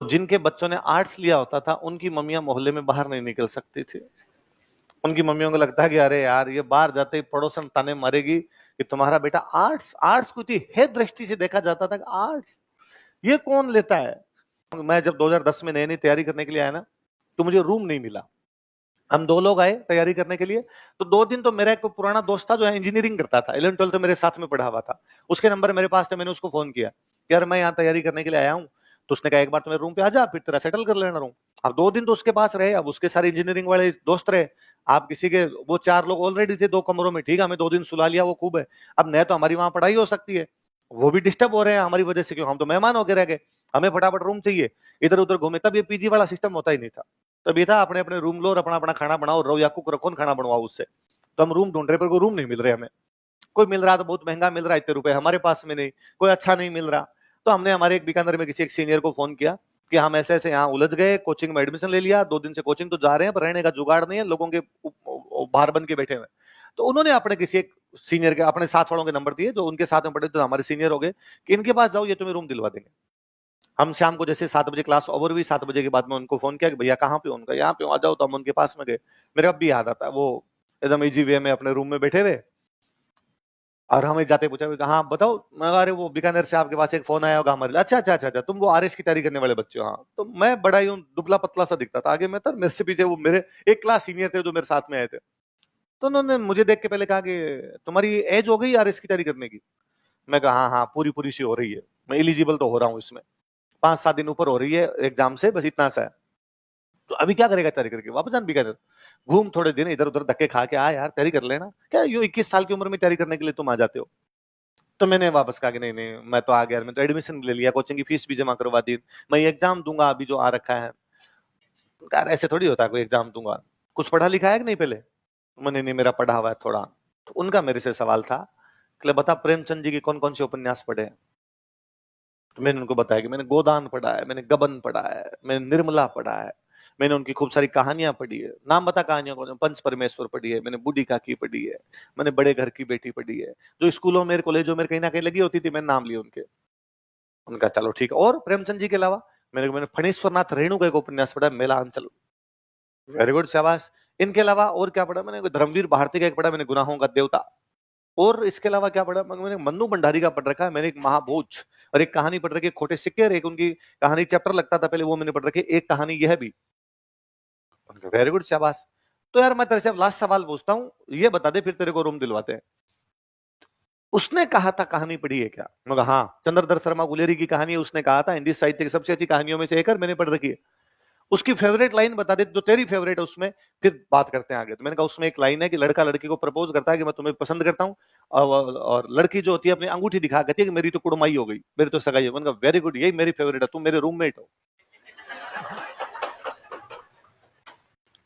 जिनके बच्चों ने आर्ट्स लिया होता था उनकी मम्मियां मोहल्ले में बाहर नहीं निकल सकती थी। उनकी मम्मियों को लगता है कि अरे यार ये बाहर जाते ही पड़ोसन ताने मारेगी कि तुम्हारा बेटा आर्ट्स, आर्ट्स को इतनी हे दृष्टि से देखा जाता था कि आर्ट्स ये कौन लेता है। मैं जब 2010 में नई नई तैयारी करने के लिए आया ना, तो मुझे रूम नहीं मिला। हम 2 लोग आए तैयारी करने के लिए, तो 2 दिन तो मेरा एक पुराना दोस्त था जो इंजीनियरिंग करता था, 11 12 तो मेरे साथ में पढ़ा हुआ था, उसके नंबर मेरे पास थे। मैंने उसको फोन किया, यार मैं यहाँ तैयारी करने के लिए आया हूँ। तो उसने कहा एक बार तो मेरे रूम पे आ जा, फिर तेरा सेटल कर लेना रूम। अब 2 दिन तो उसके पास रहे, अब उसके सारे इंजीनियरिंग वाले दोस्त रहे। आप किसी के, वो 4 लोग ऑलरेडी थे 2 कमरों में, ठीक है, हमें 2 दिन सुला लिया, वो खूब है। अब न तो हमारी वहां पढ़ाई हो सकती है, वो भी डिस्टर्ब हो रहे हैं हमारी वजह से, क्यों हम तो मेहमान होकर रह गए, हमें फटाफट रूम चाहिए, इधर उधर घूमे। तब ये पीजी वाला सिस्टम होता ही नहीं था, तब ये था अपने अपने रूम लो और अपना अपना खाना बनाओ, रहो या कुक रखो, खाना बनवाओ उससे। तो हम रूम ढूंढ रहे, पर कोई रूम नहीं मिल रहे हमें। कोई मिल रहा तो बहुत महंगा मिल रहा है, इतने रुपए हमारे पास में नहीं, कोई अच्छा नहीं मिल रहा। तो हमने हमारे एक बीकानेर में किसी एक सीनियर को फोन किया कि हम ऐसे ऐसे यहाँ उलझ गए, कोचिंग में एडमिशन ले लिया, 2 दिन से कोचिंग तो जा रहे हैं पर रहने का जुगाड़ नहीं है, लोगों के बाहर बन के बैठे हुए। तो उन्होंने अपने किसी एक सीनियर के, अपने साथ वालों के नंबर दिए जो उनके साथ में पढ़े, तो हमारे सीनियर हो गए कि इनके पास जाओ, ये तुम्हें रूम दिलवा देंगे। हम शाम को जैसे 7 बजे क्लास ओवर हुई, 7 बजे के बाद में उनको फोन किया कि भैया कहाँ पे हो, उनका यहाँ पे आ जाओ। तो हम उनके पास में गए। मेरे अब भी याद आता है, वो एकदम इजी वे में अपने रूम में बैठे हुए, और हमें जाते पूछा हाँ बताओ। मैं कहा, अरे वो बीकानेर से आपके पास एक फोन आया होगा हमारे लिए। अच्छा अच्छा अच्छा अच्छा, तुम वो आरएस की तैयारी करने वाले बच्चे हो। हाँ, तो मैं बड़ा ही दुबला पतला सा दिखता था, आगे मैं था, मेरे से पीछे वो मेरे एक क्लास सीनियर थे जो मेरे साथ में आए थे। तो उन्होंने मुझे देख के पहले कहा कि तुम्हारी एज हो गई आरएस की तैयारी करने की। मैं कहा हाँ हाँ, पूरी पूरी सी हो रही है, मैं एलिजिबल तो हो रहा हूँ इसमें, 5 7 दिन ऊपर हो रही है एग्जाम से, बस इतना सा है। तो अभी क्या करेगा तैयारी करके, वापस जान बीकानेर, घूम थोड़े दिन इधर उधर धक्के खा के आ यार, तैयारी कर लेना, क्या यूं 21 साल की उम्र में तैयारी करने के लिए तुम आ जाते हो। तो मैंने वापस कहा कि नहीं नहीं, मैं तो आ गया, मैं तो एडमिशन ले लिया, कोचिंग की फीस भी जमा करवा दी, मैं ये एग्जाम दूंगा अभी जो आ रखा है। यार ऐसे थोड़ी होता है, कोई एग्जाम दूंगा, कुछ पढ़ा लिखा है कि नहीं पहले। मैंने नहीं, मेरा पढ़ा हुआ है थोड़ा। तो उनका मेरे से सवाल था कि बता प्रेमचंद जी के कौन कौन से उपन्यास पढ़े हैं। तो मैंने उनको बताया कि मैंने गोदान पढ़ा है, मैंने गबन पढ़ा है, मैंने निर्मला पढ़ा है, मैंने उनकी खूब सारी कहानियां पढ़ी है। नाम बता कहानियों को, पंच परमेश्वर पढ़ी है, मैंने बूढ़ी काकी पढ़ी है, मैंने बड़े घर की बेटी पढ़ी है, जो स्कूलों में कॉलेजों में कहीं ना कहीं लगी होती थी, मैंने नाम लिए उनके। उनका चलो ठीक है, और प्रेमचंद जी के अलावा मैंने फणीश्वर नाथ रेणु का एक उपन्यास पढ़ा, मेला अंचल, वेरी गुड, शाबाश। इनके अलावा और क्या पढ़ा मैंने, धर्मवीर भारती का एक पढ़ा मैंने, गुनाहों का देवता। और इसके अलावा क्या पढ़ा मैंने, मन्नू भंडारी का पढ़ रखा है मैंने, एक महाभोज, और एक कहानी पढ़ रखी है खोटे सिक्के, और एक उनकी कहानी चैप्टर लगता था पहले, वो मैंने पढ़ रखी है, एक कहानी यह भी। वेरी गुड, शाबाश। तो यार मैं तेरे से अब लास्ट सवाल पूछता हूँ, ये बता दे फिर तेरे को रूम दिलवाते हैं। उसने कहा था कहानी पढ़ी है क्या, मैं कहा हाँ, चंद्रधर शर्मा गुलेरी की कहानी है, उसने कहा था हिंदी साहित्य की सबसे अच्छी कहानियों में से एक है, मैंने पढ़ रखी है। उसकी फेवरेट लाइन बता दे जो तेरी फेवरेट है उसमें, फिर बात करते हैं आगे। तो मैंने कहा उसमें एक लाइन है कि लड़का लड़की को प्रपोज करता है कि मैं तुम्हें पसंद करता हूँ, और लड़की जो होती है अपनी अंगूठी दिखा कहती है कि मेरी तो कुड़माई हो गई, मेरी तो सगाई हो। मैंने कहा वेरी गुड, यही मेरी फेवरेट है, तुम मेरे रूममेट हो।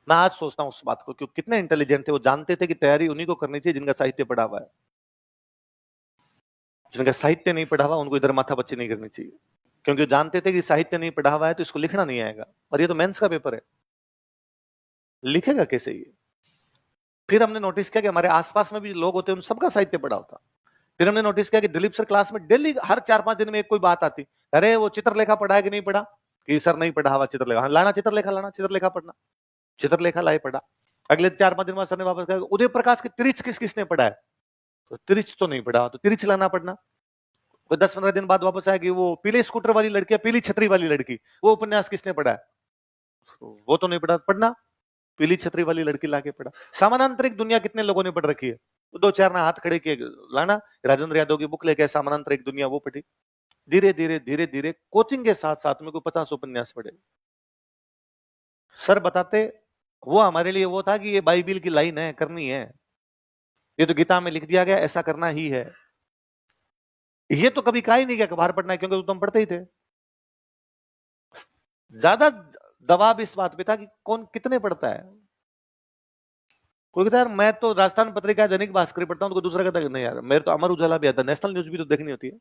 मैं आज सोचता हूँ उस बात को, क्यों कितने इंटेलिजेंट थे, वो जानते थे कि तैयारी उन्हीं को करनी चाहिए जिनका साहित्य पढ़ा हुआ है, जिनका साहित्य नहीं पढ़ा हुआ उनको इधर माथा बच्ची नहीं करनी चाहिए, क्योंकि जानते थे कि साहित्य नहीं पढ़ा हुआ है तो इसको लिखना नहीं आएगा, और ये तो मेंस का पेपर है, लिखेगा कैसे ये। फिर हमने नोटिस किया कि हमारे आसपास में भी लोग होते हैं उन सबका साहित्य पढ़ा होता। फिर हमने नोटिस किया कि दिलीप सर क्लास में डेली हर 4 5 दिन में एक कोई बात आती, अरे वो चित्रलेखा पढ़ा है कि नहीं पढ़ा, कि सर नहीं पढ़ा हुआ चित्रलेखा, हाँ लाना चित्रलेखा, लाना चित्रलेखा पढ़ना, चित्रलेखा लाए पढ़ा। अगले 4 5 दिन बाद सर ने वापस कहा उदय प्रकाश की तिरिच किस किसने पढ़ा है, तो तिरिच तो नहीं पढ़ा, तो तिरिच लाना पढ़ना। तो 10 15 दिन बाद वापस आया कि वो पीले स्कूटर वाली लड़की, पीली छतरी वाली लड़की, वो उपन्यास किसने पढ़ा है, तो वो तो नहीं पढ़ा, पढ़ना, पीली छतरी वाली लड़की लाके पढ़ा। समानांतरिक दुनिया कितने लोगों ने पढ़ रखी है, तो 2 4 ना हाथ खड़े किए, लाना राजेंद्र यादव की बुक लेके समानांतरिक दुनिया, वो पढ़ी। धीरे धीरे धीरे धीरे कोचिंग के साथ साथ में कोई 50 उपन्यास पढ़े। सर बताते, वो हमारे लिए वो था कि ये बाइबिल की लाइन है, करनी है, ये तो गीता में लिख दिया गया, ऐसा करना ही है। ये तो कभी कहा ही नहीं क्या बाहर पढ़ना है, क्योंकि तुम पढ़ते ही थे। ज्यादा दबाव इस बात पे था कि कौन कितने पढ़ता है। कोई कहता है यार मैं तो राजस्थान पत्रिका दैनिक भास्कर पढ़ता हूं, तो कोई दूसरा कहता है नहीं यार मेरे तो अमर उजाला भी आता है, नेशनल न्यूज भी तो देखनी होती है।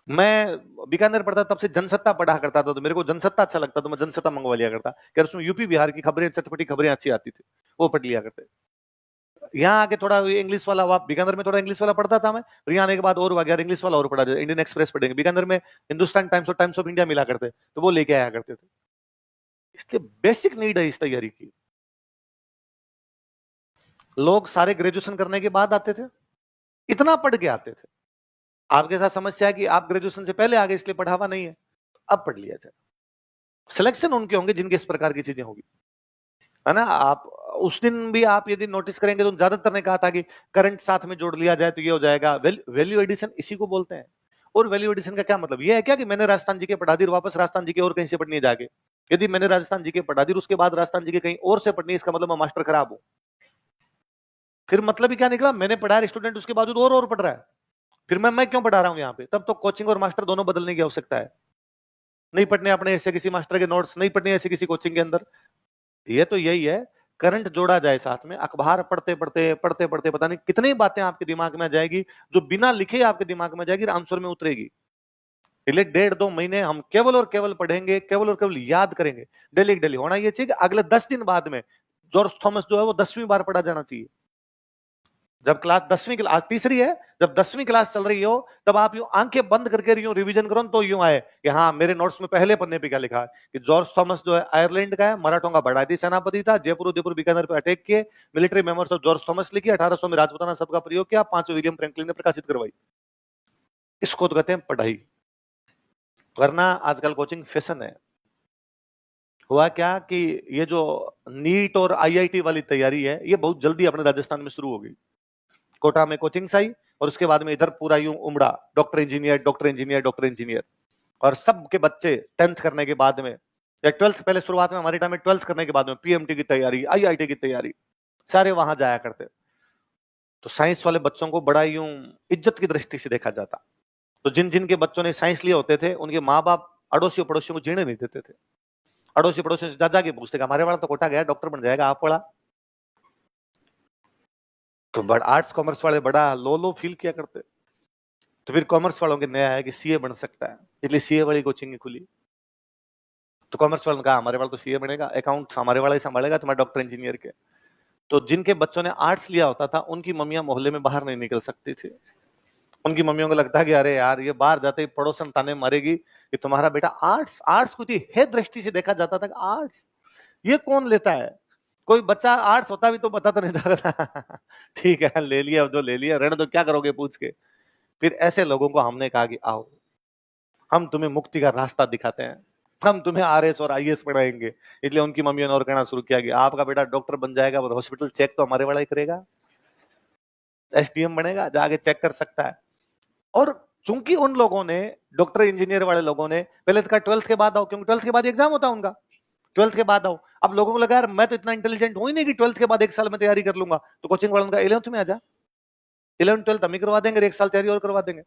मैं बीकानेर पढ़ता तब से जनसत्ता पढ़ा करता था, तो मेरे को जनसत्ता अच्छा लगता, तो मैं जनसत्ता मंगवा लिया करता, कि उसमें यूपी बिहार की खबरें, चटपटी खबरें अच्छी आती थी, वो पढ़ लिया करते। यहाँ आके थोड़ा इंग्लिश वाला, वहाँ बीकानेर में थोड़ा इंग्लिश वाला पढ़ता था मैं, फिर यहाँ आने के बाद और हुआ यार इंग्लिश वाला और पढ़ा जाए, इंडियन एक्सप्रेस पढ़ेंगे, बीकानेर में हिंदुस्तान टाइम्स और टाइम्स ऑफ इंडिया मिला करते, तो वो लेके आया करते थे। इसलिए बेसिक नीड है इस तैयारी की। लोग सारे ग्रेजुएशन करने के बाद आते थे, इतना पढ़ के आते थे। आपके साथ समस्या है कि आप ग्रेजुएशन से पहले आ गए, इसलिए पढ़ावा नहीं है, अब पढ़ लिया जाए। सिलेक्शन उनके होंगे जिनके इस प्रकार की चीजें होगी, है ना। आप उस दिन भी आप यदि नोटिस करेंगे तो ज्यादातर ने कहा था कि करंट साथ में जोड़ लिया जाए तो ये हो जाएगा। वैल्यू एडिशन इसी को बोलते हैं। और वैल्यू एडिशन का क्या मतलब, ये है क्या कि मैंने राजस्थान जी के पढ़ा दी, वापस राजस्थान जी के और कहीं से पढ़नी है जाके। यदि मैंने राजस्थान जी के पढ़ा दी उसके बाद राजस्थान जी के कहीं और से पढ़नी है, इसका मतलब मैं मास्टर खराब हूं। फिर मतलब ही क्या निकला, मैंने पढ़ाया स्टूडेंट उसके बावजूद और पढ़ रहा है, फिर मैं क्यों पढ़ा रहा हूं यहाँ पे। तब तो कोचिंग और मास्टर दोनों बदलने की आवश्यकता है। नहीं पढ़ने अपने ऐसे किसी मास्टर के नोट्स, नहीं पढ़ने ऐसे किसी कोचिंग के अंदर। ये तो यही है, करंट जोड़ा जाए साथ में। अखबार पढ़ते पढ़ते पढ़ते पढ़ते पता नहीं कितनी बातें आपके दिमाग में आ जाएगी जो बिना लिखे आपके दिमाग में जाएगी, आंसर में उतरेगी। इसलिए 1.5-2 महीने हम केवल और केवल पढ़ेंगे, केवल और केवल याद करेंगे। डेली डेली होना ये चाहिए कि अगले 10 दिन बाद में जॉर्ज थॉमस जो है वो 10वीं बार पढ़ा जाना चाहिए। जब क्लास 10वीं क्लास तीसरी है, जब 10वीं क्लास चल रही हो, तब आप यूं आंखें बंद करके यूं रिवीजन करो तो यूं आए कि हाँ मेरे नोट्स में पहले पन्ने पे क्या लिखा है कि जॉर्ज थॉमस जो है आयरलैंड का है, मराठों का बड़ाई सेनापति था, जयपुर उदयपुर बीकानेर पे अटैक किए, military memoirs of George Thomas लिखी, 1800 में राजपुताना शब्द का प्रयोग किया, 5 विलियम फ्रैंकलिन ने प्रकाशित करवाई। इसको तो कहते हैं पढ़ाई। वरना आजकल कोचिंग फैशन है। हुआ क्या कि ये जो नीट और आईआईटी वाली तैयारी है ये बहुत जल्दी अपने राजस्थान में शुरू हो गई। कोटा में कोचिंग आई और उसके बाद में इधर पूरा यूं उमड़ा, doctor engineer doctor engineer doctor engineer. और सबके बच्चे 10th करने के बाद में या 12th, पहले शुरुआत में हमारे टाइम में 12th करने के बाद में पीएमटी की तैयारी, आईआईटी की तैयारी, सारे वहां जाया करते। तो साइंस वाले बच्चों को बड़ा यूं इज्जत की दृष्टि से देखा जाता। तो जिन जिन के बच्चों ने साइंस लिए होते थे उनके माँ बाप अड़ोसियों पड़ोसियों को जीने नहीं देते थे। अड़ोसी पड़ोसियों से जा के पूछते हमारे वाला तो कोटा गया डॉक्टर बन जाएगा, आप पढ़ा। तो बड़ा आर्ट्स कॉमर्स वाले बड़ा लो लो फील किया करते। तो फिर कॉमर्स वालों के नया है कि सीए बन सकता है, इसलिए सीए वाली कोचिंग खुली। तो कॉमर्स वालों ने कहा हमारे वाला तो सीए बनेगा, अकाउंट हमारे वाला ही संभालेगा, तुम्हारे डॉक्टर इंजीनियर के। तो जिनके बच्चों ने आर्ट्स लिया होता था उनकी मम्मियां मोहल्ले में बाहर नहीं निकल सकती थी। उनकी मम्मियों को लगता है कि अरे यार ये बाहर जाते ही पड़ोसन ताने मारेगी कि तुम्हारा बेटा आर्ट्स, आर्ट्स को है दृष्टि से देखा जाता था कि आर्ट्स ये कौन लेता है। कोई बच्चा आर्ट्स होता भी तो पता तो नहीं था ठीक है ले लिया जो ले लिया, रहने दो क्या करोगे पूछ के। फिर ऐसे लोगों को हमने कहा कि आओ हम तुम्हें मुक्ति का रास्ता दिखाते हैं, हम तुम्हें आरएस और आईएएस पढ़ाएंगे। इसलिए उनकी मम्मियों ने और कहना शुरू किया कि आपका बेटा डॉक्टर बन जाएगा और हॉस्पिटल चेक तो हमारे वाला ही करेगा, एसडीएम बनेगा, जाके चेक कर सकता है। और चूंकि उन लोगों ने, डॉक्टर इंजीनियर वाले लोगों ने पहले कहा 12th के बाद आओ, क्योंकि 12th के बाद एग्जाम होता है उनका, 12th के बाद आओ। अब लोगों को लगा यार मैं तो इतना इंटेलिजेंट हूं ही नहीं कि 12th के बाद 1 साल में तैयारी कर लूंगा। तो कोचिंग वालों का 11th में आ जा, 11th 12th हम ही करवा देंगे, 1 साल तैयारी और करवा देंगे।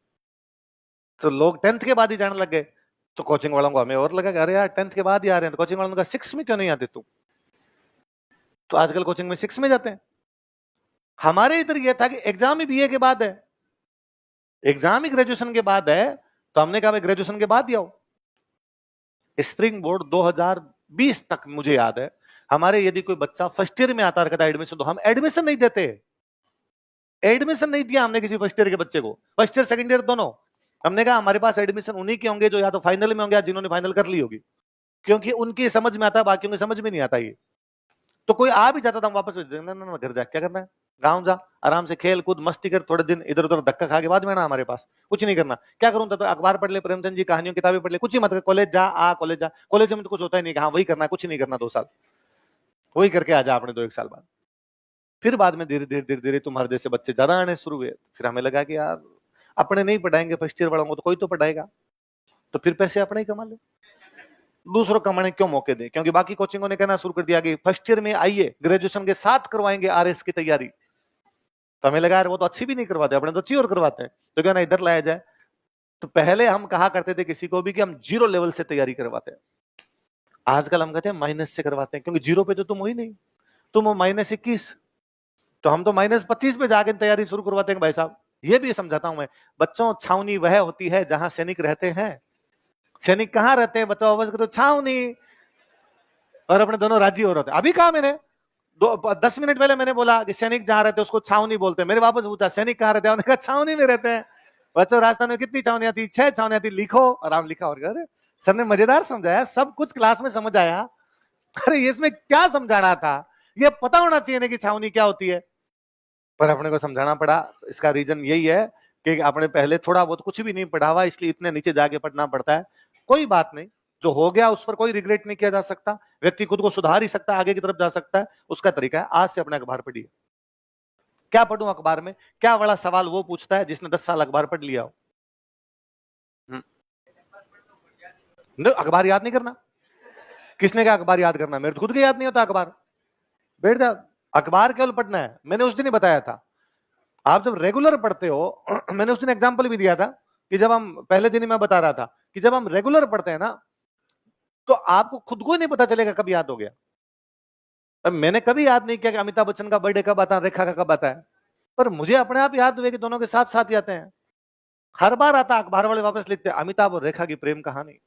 तो लोग 10th के बाद ही जाने लग गए। तो कोचिंग वालों को हमें और लगा अरे यार 10th के बाद ही आ रहे हैं, तो कोचिंग वालों का 6 में क्यों नहीं आते तुम। तो आजकल कोचिंग में 6 में जाते हैं। हमारे इधर यह था कि एग्जाम ही बीए के बाद है, एग्जाम ही ग्रेजुएशन के बाद है। तो हमने कहा ग्रेजुएशन के बाद ही आओ। स्प्रिंग बोर्ड 2020 तक मुझे याद है हमारे यदि कोई बच्चा फर्स्ट ईयर में आता है एडमिशन, तो हम एडमिशन नहीं देते, एडमिशन नहीं दिया हमने किसी फर्स्ट ईयर के बच्चे को, फर्स्ट ईयर सेकंड ईयर दोनों। हमने कहा हमारे पास एडमिशन उन्हीं के होंगे जो या तो फाइनल में होंगे या जिन्होंने फाइनल कर ली होगी, क्योंकि उनकी समझ में आता है, बाकियों की समझ में नहीं आता। ये तो कोई आ भी जाता था हम वापस भेज देंगे, ना घर जा क्या करना है, गाँव जा आराम से खेल कूद मस्ती कर, थोड़े दिन इधर उधर धक्का खा के बाद में ना हमारे पास कुछ नहीं करना। क्या करूं तो अखबार पढ़ ले, प्रेमचंद जी कहानियों किताबें पढ़ ले, कुछ ही मत कर, कॉलेज जा आ, कॉलेज जा, कॉलेज में तो कुछ होता ही नहीं, हाँ वही करना, कुछ नहीं करना 2 साल वही करके आ जा अपने 2-1 साल बाद। फिर बाद में धीरे धीरे धीरे धीरे तुम्हारे जैसे बच्चे ज्यादा आने शुरू हुए। फिर हमें लगा कि यार अपने नहीं पढ़ाएंगे फर्स्ट ईयर वालों को तो कोई तो पढ़ाएगा, तो फिर पैसे अपने ही कमा ले, दूसरों कमाने क्यों मौके दे। क्योंकि बाकी कोचिंगों ने कहना शुरू कर दिया कि फर्स्ट ईयर में आइए ग्रेजुएशन के साथ करवाएंगे आरएस की तैयारी। तो हमें लगा यार वो तो अच्छी भी नहीं करवाते, अपने तो अच्छी और करवाते हैं, तो क्या ना इधर लाया जाए। तो पहले हम कहा करते थे किसी को भी कि हम 0 लेवल से तैयारी करवाते हैं, आजकल हम कहते हैं माइनस से करवाते हैं, क्योंकि 0 पे तो तुम हो ही नहीं, तुम हो -21, तो हम तो -25 पे जाकर तैयारी शुरू करवाते हैं। भाई साहब ये भी समझाता हूं मैं, बच्चों छावनी वह होती है जहां सैनिक रहते हैं। सैनिक कहां रहते हैं बच्चों, अवश्य तो छावनी, और अपने दोनों राज्य हो रहे थे। अभी कहा मैंने 10 मिनट पहले मैंने बोला कि सैनिक जहां रहते उसको छावनी बोलते, मेरे वापस पूछा सैनिक कहां रहते हैं, उन्होंने कहा छावनी में रहते हैं। बच्चों राजस्थान में कितनी छावनियां थी? 6 छावनियां थी, लिखो। आराम लिखा। और अरे सर ने मजेदार समझाया, सब कुछ क्लास में समझ आया। अरे इसमें क्या समझाना था? ये पता होना चाहिए ना कि छावनी क्या होती है, पर अपने को समझाना पड़ा। इसका रीजन यही है कि आपने पहले थोड़ा बहुत कुछ भी नहीं पढ़ा हुआ, इसलिए इतने नीचे जाके पढ़ना पड़ता है। कोई बात नहीं, जो हो गया उस पर कोई रिग्रेट नहीं किया जा सकता। व्यक्ति खुद को सुधार ही सकता है, आगे की तरफ जा सकता है। उसका तरीका है आज से अपने अखबार पढ़िए। क्या पढ़ूं अखबार में? क्या बड़ा सवाल वो पूछता है जिसने 10 साल अखबार पढ़ लिया हो। अखबार याद नहीं करना? किसने कहा अखबार याद करना? मेरे खुद के याद नहीं होता अखबार। बैठ जा, अखबार केवल पढ़ना है। मैंने उस दिन ही बताया था, आप जब रेगुलर पढ़ते हो मैंने उस दिन एग्जाम्पल भी दिया था कि जब हम पहले दिन ही मैं बता रहा था कि जब हम रेगुलर पढ़ते हैं ना, तो आपको खुद को नहीं पता चलेगा कब याद हो गया। मैंने कभी याद नहीं किया कि अमिताभ बच्चन का बर्थडे कब आता है, रेखा का कब आता है, पर मुझे अपने आप याद हुए कि दोनों के साथ साथ ही आते हैं। हर बार आता, अखबार वाले वापस लिखते अमिताभ और रेखा की प्रेम कहानी।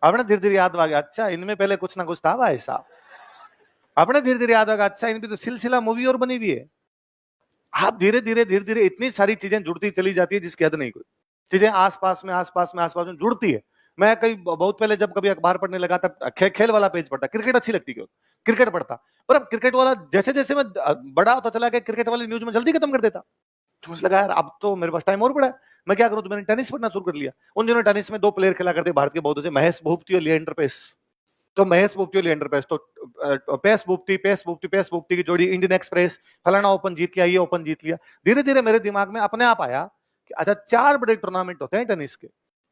आपने धीरे धीरे याद आ गया, अच्छा इनमें पहले कुछ ना कुछ था भाई साहब। आपने धीरे धीरे याद आ गया, अच्छा इनकी तो सिलसिला मूवी और बनी हुई है। आप धीरे धीरे इतनी सारी चीजें जुड़ती चली जाती है जिसकी हद नहीं। कोई चीजें आसपास में जुड़ती है। मैं कई बहुत पहले जब कभी अखबार पढ़ने लगा तब खेल वाला पेज पढ़ता, क्रिकेट अच्छी लगती क्यों, क्रिकेट पढ़ता। पर अब क्रिकेट वाला जैसे जैसे मैं बड़ा होता चला गया, क्रिकेट वाली न्यूज में जल्दी खत्म कर देता। तो मुझे लगा यार अब तो मेरे पास टाइम और पड़ा है, मैं क्या करूं? तो मैंने टेनिस पढ़ना शुरू कर लिया। उन दिनों टेनिस में 2 प्लेयर खेला करते भारत के बहुत अच्छे, महेश भूपति और लिएंडर पेस। तो महेश भूपति और लिएंडर पेस, तो पेस भूपति की जोड़ी, इंडियन एक्सप्रेस, फलाना ओपन जीत लिया, ये ओपन जीत लिया। धीरे धीरे मेरे दिमाग में अपने आप आया कि अच्छा 4 बड़े टूर्नामेंट होते हैं टेनिस के।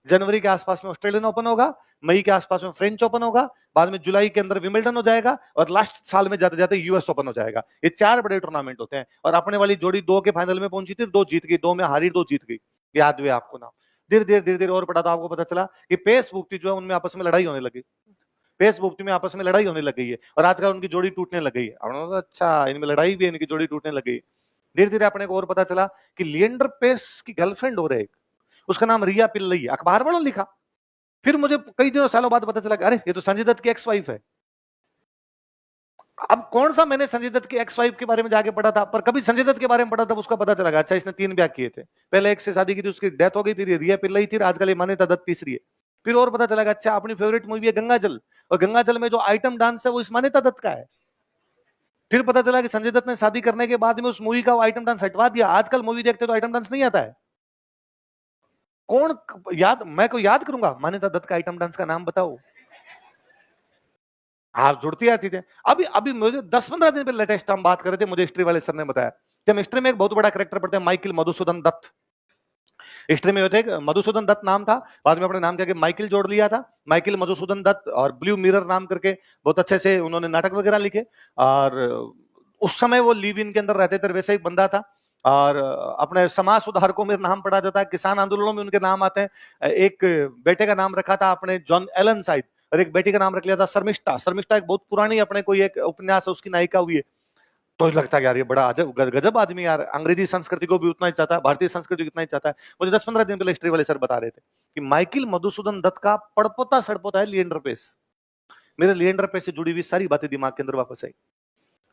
जनवरी के आसपास में ऑस्ट्रेलियन ओपन होगा, मई के आसपास में फ्रेंच ओपन होगा, बाद में जुलाई के अंदर विमिल्टन हो जाएगा, और लास्ट साल में जाते जाते यूएस ओपन हो जाएगा। ये 4 बड़े टूर्नामेंट होते हैं। और अपने वाली जोड़ी 2 के फाइनल में पहुंची थी, 2 जीत गई, 2 में हारी, 2 जीत गई। याद हुए आपको नाम? धीरे धीरे और पढ़ा तो आपको पता चला कि पेस भूपति जो है उनमें आपस में लड़ाई होने लगी। पेस भूपति में आपस में लड़ाई होने लग गई है, और आजकल उनकी जोड़ी टूटने लग गई है। अच्छा इनमें लड़ाई भी है, इनकी जोड़ी टूटने लग गई। धीरे धीरे अपने को और पता चला कि लिएंडर पेस की गर्लफ्रेंड हो रहे, उसका नाम रिया पिल्लई है। अखबार वालों ने लिखा। फिर मुझे कई दिनों सालों बाद पता चला अरे ये तो संजय दत्त की एक्स वाइफ है। अब कौन सा मैंने संजय दत्त की एक्स वाइफ के बारे में जाके पढ़ा था, पर कभी संजय दत्त के बारे में पढ़ा था, उसका पता चला अच्छा इसने 3 ब्याह किए थे। पहले एक से शादी की थी, उसकी डेथ हो गई, फिर रिया पिल्लई थी, आजकल मान्यता दत्त तीसरी है। फिर और पता चला अच्छा अपनी फेवरेट मूवी है गंगाजल, और गंगाजल में जो आइटम डांस है वो इस मान्यता दत्त का है। फिर पता चला कि संजय दत्त ने शादी करने के बाद में उस मूवी का वो आइटम डांस हटवा दिया। आजकल मूवी देखते तो आइटम डांस नहीं आता है। कौन याद, मैं को याद करूंगा मान्यता दत्त का आइटम डांस का नाम बताओ। आप जुड़ती आती थे। अभी अभी मुझे 10-15 दिन पहले लेटेस्ट हम बात कर रहे थे, मुझे हिस्ट्री वाले सर ने बताया कि हम हिस्ट्री में एक बहुत बड़ा कैरेक्टर पढ़ते हैं, माइकल मधुसूदन दत्त। हिस्ट्री में थे, मधुसूदन दत्त नाम था, बाद में अपने नाम के माइकल जोड़ लिया था। माइकल मधुसूदन दत्त, और ब्लू मिरर नाम करके बहुत अच्छे से उन्होंने नाटक वगैरह लिखे। और उस समय वो लिव इन के अंदर रहते थे, वैसे एक बंदा था। और अपने समाज सुधारकों में नाम पढ़ा जाता है, किसान आंदोलनों में उनके नाम आते हैं। एक बेटे का नाम रखा था अपने जॉन एलन साइड, और एक बेटी का नाम रख लिया था शर्मिष्ठा। शर्मिष्ठा एक बहुत पुरानी अपने कोई एक उपन्यास है, उसकी नायिका हुई है। तो लगता है यार ये बड़ा अजब गजब आदमी यार, अंग्रेजी संस्कृति को भी उतना ही चाहता है, भारतीय संस्कृति को इतना ही चाहता है। मुझे 10-15 दिन पहले हिस्ट्री वाले सर बता रहे थे कि माइकल मधुसूदन दत्त का पड़पोता सड़पोता है लिएंडर पेस। मेरे लिएंडर पेस से जुड़ी हुई सारी बातें दिमाग के अंदर वापस आई।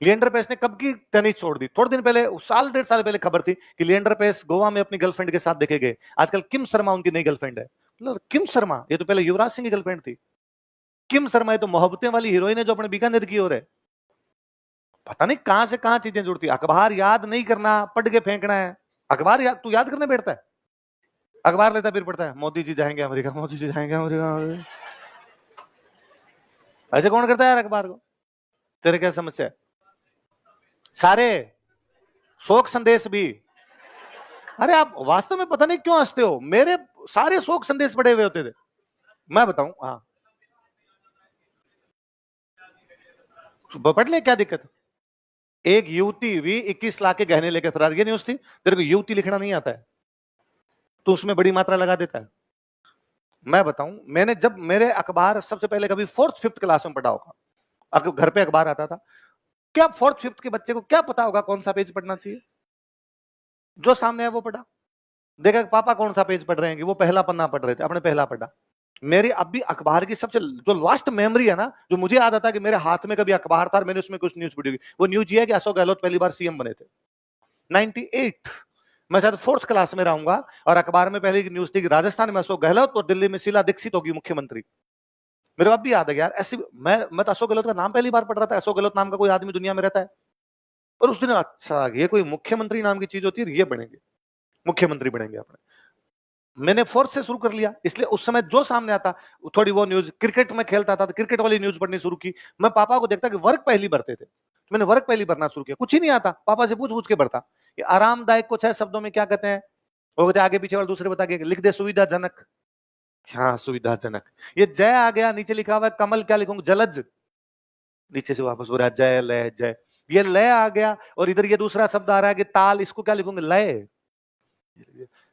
लिएंडर पेस ने कब की टेनिस छोड़ दी? थोड़े दिन पहले, साल 1.5 साल पहले खबर थी कि लिएंडर पेस गोवा में अपनी गर्लफ्रेंड के साथ देखे गए। आजकल किम शर्मा उनकी नई गर्लफ्रेंड है। किम शर्मा, ये तो पहले युवराज सिंह की गर्लफ्रेंड थी। किम शर्मा ये तो मोहब्बतें वाली हीरोइन है जो अपने बीकानेर की ओर है। पता नहीं कहां से कहां चीजें जुड़ती। अखबार याद नहीं करना, पढ़ के फेंकना है। अखबार याद, तू याद करने बैठता है, अखबार लेता फिर पढ़ता है मोदी जी जाएंगे अमेरिका, मोदी जी जाएंगे अमेरिका। ऐसे कौन करता है यार अखबार को? तेरे क्या समस्या है? सारे शोक संदेश भी। अरे आप वास्तव में पता नहीं क्यों हंसते हो, मेरे सारे शोक संदेश पड़े हुए होते थे। मैं बताऊं, हाँ पढ़ ले, क्या दिक्कत? एक युवती हुई 21 लाख के गहने लेकर फरार, ये न्यूज थी। तेरे को युवती लिखना नहीं आता है तो उसमें बड़ी मात्रा लगा देता है। मैं बताऊं, मैंने जब मेरे अखबार सबसे पहले कभी 4th-5th क्लास में पढ़ा होगा, घर पे अखबार आता था, क्या 4th-5th के बच्चे को क्या पता होगा कौन सा पेज पढ़ना चाहिए? जो सामने है वो पढ़ा। देखा पापा कौन सा पेज पढ़ रहे हैं, कि वो पहला पन्ना पढ़ रहे थे, अपने पहला पढ़ा। मेरी अब भी अखबार की सबसे जो लास्ट मेमोरी है ना, जो मुझे याद आता है कि मेरे हाथ में कभी अखबार था और मैंने उसमें कुछ न्यूज पढ़ी, वो न्यूज ये है कि अशोक गहलोत पहली बार सीएम बने थे 98। मैं शायद 4th क्लास में रहूंगा और अखबार में पहले न्यूज थी कि राजस्थान में अशोक गहलोत और दिल्ली में शीला दीक्षित होगी मुख्यमंत्री। मेरे को अब भी याद है यार, ऐसी मैं तो अशोक गहलोत का नाम पहली बार पढ़ रहा था, अशोक गहलोत नाम का कोई आदमी दुनिया में रहता है। और उस दिन अच्छा ये कोई मुख्यमंत्री नाम की चीज होती है, ये बनेंगे मुख्यमंत्री बनेंगे अपने। मैंने 4th से शुरू कर लिया, इसलिए उस समय जो सामने आता थोड़ी वो न्यूज, क्रिकेट में खेलता था तो क्रिकेट वाली न्यूज पढ़नी शुरू की। मैं पापा को देखता कि वर्क पहली भरते थे, तो मैंने वर्क पहली भरना शुरू किया, कुछ ही नहीं आता, पापा से पूछ पूछ के भरता। ये आरामदायक कुछ है शब्दों में क्या कहते हैं, वो कहते आगे पीछे वाले दूसरे बता के लिख दे सुविधाजनक। हाँ सुविधाजनक। ये जय आ गया, नीचे लिखा हुआ है कमल, क्या लिखूंगा जलज, नीचे से वापस हो रहा है जय लय जय, ये लय आ गया। और इधर ये दूसरा शब्द आ रहा है कि ताल, इसको क्या लिखूंगे लय।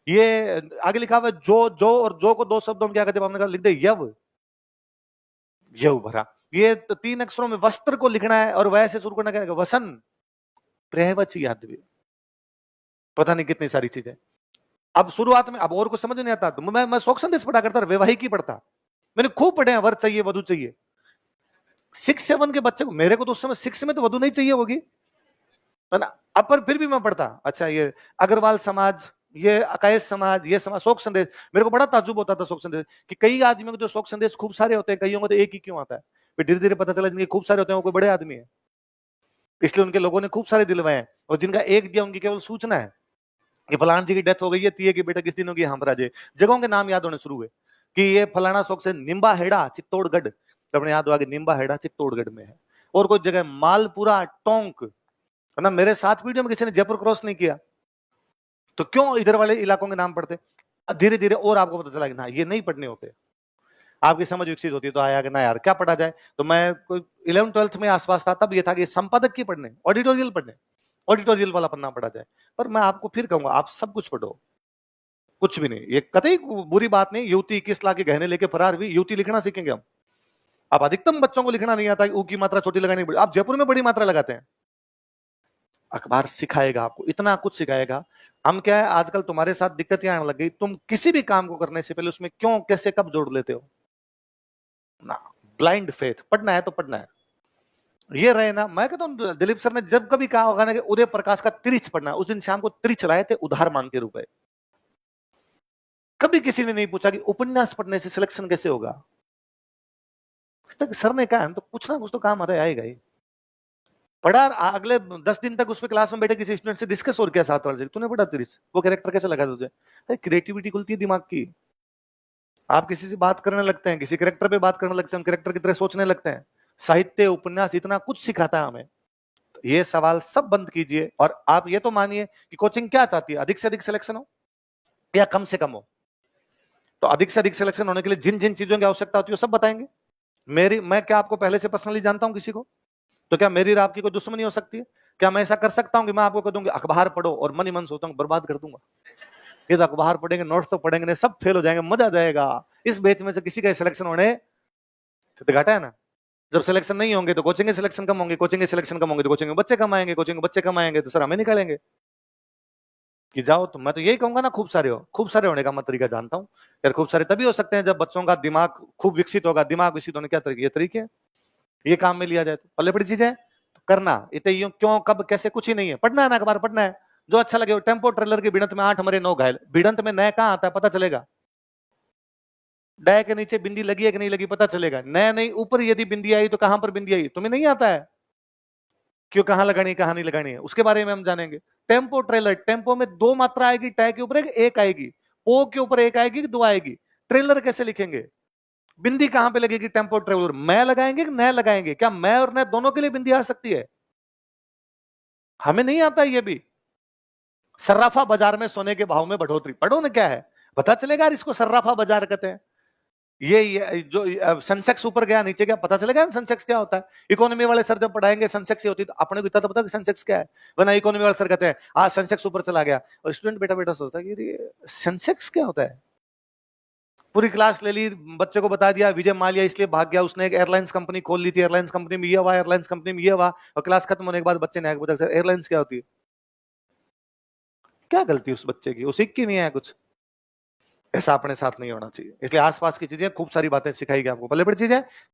ये आगे लिखा हुआ है जो और जो को 2 शब्दों में क्या कहते हैं, हमने कहा लिख दे यव, यव भरा। ये 3 अक्षरों में वस्त्र को लिखना है और वैसे शुरू करना क्या, वसन प्रेहवची यादवी, पता नहीं कितनी सारी चीजें। अब शुरुआत में अब और कुछ समझ नहीं आता, तो मैं शोक संदेश पढ़ा करता, वैवाहिक ही पढ़ता, मैंने खूब पढ़े हैं, वर चाहिए वधु चाहिए। 6-7 के बच्चे को, मेरे को तो उस समय 6 में तो वधु नहीं चाहिए होगी, है ना। अब पर फिर भी मैं पढ़ता, अच्छा ये अग्रवाल समाज, ये अकायस समाज, ये समाज, शोक संदेश। मेरे को बड़ा ताज्जुब होता था शोक संदेश कि कई आदमियों को जो शोक संदेश खूब सारे होते हैं, कईयों को तो एक ही क्यों आता है। फिर धीरे धीरे पता चला जिनके खूब सारे होते हैं वो कोई बड़े आदमी है, इसलिए उनके लोगों ने खूब सारे दिलवाए हैं। और जिनका एक दिया उनकी केवल सूचना है कि फलान जी की डेथ हो गई है, तीये की बेटा किस दिन होगी, हम राजे जगहों के नाम याद होने शुरू हुए कि ये फलाना शौक से निम्बा हेड़ा चित्तौड़गढ़, तो अपने याद हुआ कि निम्बा हेड़ा चित्तौड़गढ़ में है। और कोई जगह मालपुरा टोंक, है ना। मेरे साथ वीडियो में किसी ने जयपुर क्रॉस नहीं किया, तो क्यों इधर वाले इलाकों के नाम पढ़ते। धीरे धीरे और आपको पता चला कि ना ये नहीं पढ़ने होते, आपकी समझ विकसित होती है। तो आया कि ना यार क्या पढ़ा जाए, तो मैं कोई 11th-12th में आसपास था, तब ये था कि संपादक की पढ़ने, ऑडिटोरियल पढ़ने, ऑडिटोरियल वाला पन्ना पढ़ा जाए। पर मैं आपको फिर कहूंगा आप सब कुछ पढ़ो, कुछ भी नहीं, ये कतई बुरी बात नहीं। युवती 21 लाख के गहने लेके फरार हुई, युवती लिखना सीखेंगे हम। आप अधिकतम बच्चों को लिखना नहीं आता, ऊ की मात्रा छोटी लगानी बड़ी, आप जयपुर में बड़ी मात्रा लगाते हैं। अखबार सिखाएगा आपको, इतना कुछ सिखाएगा। हम क्या है आजकल तुम्हारे साथ दिक्कत आने लग गई, तुम किसी भी काम को करने से पहले उसमें क्यों कैसे कब जोड़ लेते हो ना। ब्लाइंड फेथ, पढ़ना है तो पढ़ना है, ये रहे ना। मैं कहता हूँ दिलीप सर ने जब कभी कहा होगा ना कि उदय प्रकाश का त्रिच पढ़ना, उस दिन शाम को त्रिच लाए थे उधार मांग के रुपए। कभी किसी ने नहीं पूछा कि उपन्यास पढ़ने से सिलेक्शन कैसे होगा। सर ने कहा तो कुछ ना कुछ तो काम आता है, आएगा ही। पढ़ा, अगले 10 दिन तक उस पे क्लास में बैठे किसी स्टूडेंट से डिस्कस और किया 7 वर्ष, तूने पढ़ा त्रिच, वो कैरेक्टर कैसे लगा तुझे। क्रिएटिविटी खुलती है दिमाग की, आप किसी से बात करने लगते हैं, किसी कैरेक्टर पे बात करने लगते हैं, कैरेक्टर की तरह सोचने लगते हैं। साहित्य उपन्यास इतना कुछ सिखाता है हमें। तो ये सवाल सब बंद कीजिए और आप ये तो मानिए कि कोचिंग क्या चाहती है, अधिक से अधिक सिलेक्शन हो या कम से कम हो। तो अधिक से अधिक सिलेक्शन होने के लिए जिन जिन चीजों की आवश्यकता होती है सब बताएंगे। मैं क्या आपको पहले से पर्सनली जानता हूं किसी को, तो क्या मेरी और आपकी कोई दुश्मनी हो सकती है। क्या मैं ऐसा कर सकता हूं कि मैं आपको कह दूंगी अखबार पढ़ो और मन ही मन सोचता हूं बर्बाद कर दूंगा, ये तो अखबार पढ़ेंगे नोट्स तो पढ़ेंगे नहीं, सब फेल हो जाएंगे, मजा आ जाएगा। इस बैच में से किसी का सिलेक्शन होने तो घाटा है ना। जब सिलेक्शन नहीं होंगे तो कोचिंग के सिलेक्शन कम होंगे, कोचिंग के सिलेक्शन कम होंगे तो कोचिंग में बच्चे कम आएंगे, कोचिंग में बच्चे कम आएंगे तो सर हमें निकालेंगे कि जाओ। तो मैं तो यही कहूंगा ना, खूब सारे हो। खूब सारे होने का मैं तरीका जानता हूं यार, खूब सारे तभी हो सकते हैं जब बच्चों का दिमाग खूब विकसित होगा। दिमाग विकसित होने क्या तरीके, ये तरीके हैं, ये काम में लिया जाए तो पल्ले पड़ी चीज है तो करना। इतने यूं क्यों कब कैसे कुछ ही नहीं है, पढ़ना है ना, अखबार पढ़ना है जो अच्छा लगे। टेम्पो ट्रेलर की भिड़ंत में 8 मरे 9 घायल, भिड़ंत में नया कहां आता है पता चलेगा, डय के नीचे बिंदी लगी है कि नहीं लगी पता चलेगा, नया नहीं ऊपर यदि बिंदी आई तो कहां पर बिंदी आई तुम्हें नहीं आता है, क्यों कहां लगानी कहां नहीं लगानी है उसके बारे में हम जानेंगे। टेम्पो ट्रेलर, टेम्पो में 2 मात्रा आएगी, टय के ऊपर एक आएगी, ओ के ऊपर एक आएगी, 2 आएगी। ट्रेलर कैसे लिखेंगे, बिंदी कहां पे लगेगी, टेम्पो ट्रेवलर मैं लगाएंगे कि नया लगाएंगे, क्या मैं और नया दोनों के लिए बिंदी आ सकती है, हमें नहीं आता ये भी। सर्राफा बाजार में सोने के भाव में बढ़ोतरी, पढ़ो ना क्या है पता चलेगा, इसको सर्राफा बाजार कहते हैं। ये जो सेंसेक्स ऊपर गया नीचे गया पता चलेगा ना सेंसेक्स क्या होता है। इकोनॉमी वाले सर जब पढ़ाएंगे सेंसेक्स होती है तो अपने को इतना तो पता है सेंसेक्स क्या है, वरना इकोनॉमी वाले सर कहते हैं आज सेंसेक्स ऊपर चला गया और स्टूडेंट बेटा बेटा सोचता है कि सेंसेक्स क्या होता है। पूरी क्लास ले ली, बच्चे को बता दिया विजय माल्या इसलिए भाग गया, उसने एक एयरलाइंस कंपनी खोल ली थी, एयरलाइंस कंपनी में ये हुआ, एयरलाइंस कंपनी में ये हुआ, और क्लास खत्म होने के बाद बच्चे ने आगे पूछा सर एयरलाइंस क्या होती है। क्या गलती उस बच्चे की, वो सीख की नहीं है कुछ। ऐसा अपने साथ नहीं होना चाहिए। इसलिए आसपास की चीजें, खूब सारी बातें सिखाई गई आपको, पल्ले पड़ी चीजें